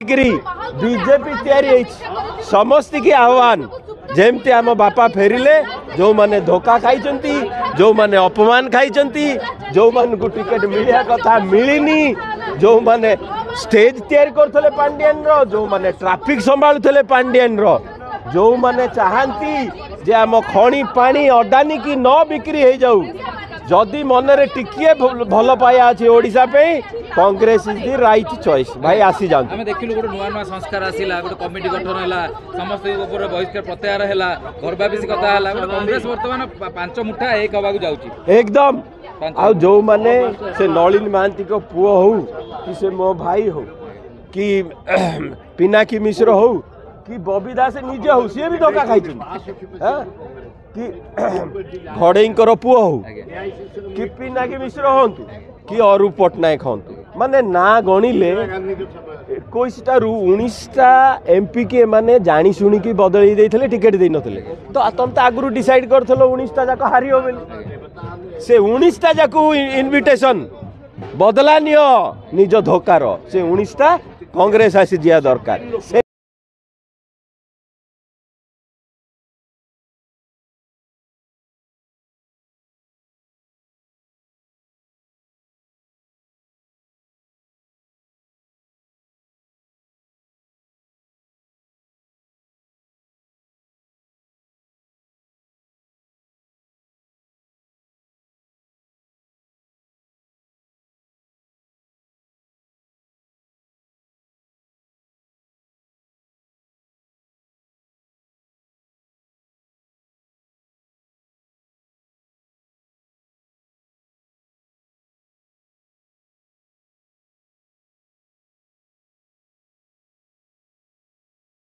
BJP तैयारी समस्त की आह्वान जमती आम बापा फेरिले जो माने धोखा खाई जो माने अपमान खाई जो मान को टिकेट मिलिया कथा मिलनी जो माने स्टेज तैयारी करथले पांडियन रो जो माने ट्रैफिक संभालुथले पांडियन रो जो माने चाहती जे आम खणी पानी अडानी की न बिक्री हो जाऊ जदि मनरे टिकिए भल पाया अच्छे ओडिशा पे Congress is the right choice भाई आसी जान हमें देखिलु गोटे नुआ नुआ संस्कार आसिला गोटे कमिटी गठन हैला समस्त ऊपर बहिष्कार प्रत्याहार हैला घरबाबीसी कथा हैला गोटे कांग्रेस वर्तमान पांच मुठा एक हबाकू जाउची एकदम आ जो माने से नलिन महांती को पुओ हो कि से मो भाई हो कि पिनाकी मिश्र हो कि बबी दास निजे हो सी भी धोखा खाई कि घड़ईकर पुओ हो कि पिनाकी मिश्र हूँ कि अरूप पट्टनायक हूँ माने ना गणिले 21 19टा एमपी के माने जानी शुणी की बदल देते टिकेट दे नथिले तो तुम तो आगु डिसाइड करथलो 19टा जाक हारी हो बोली से 19टा जाक इनविटेशन बदला नियो निज धोकार से 19टा कांग्रेस आसी जिया दरकार।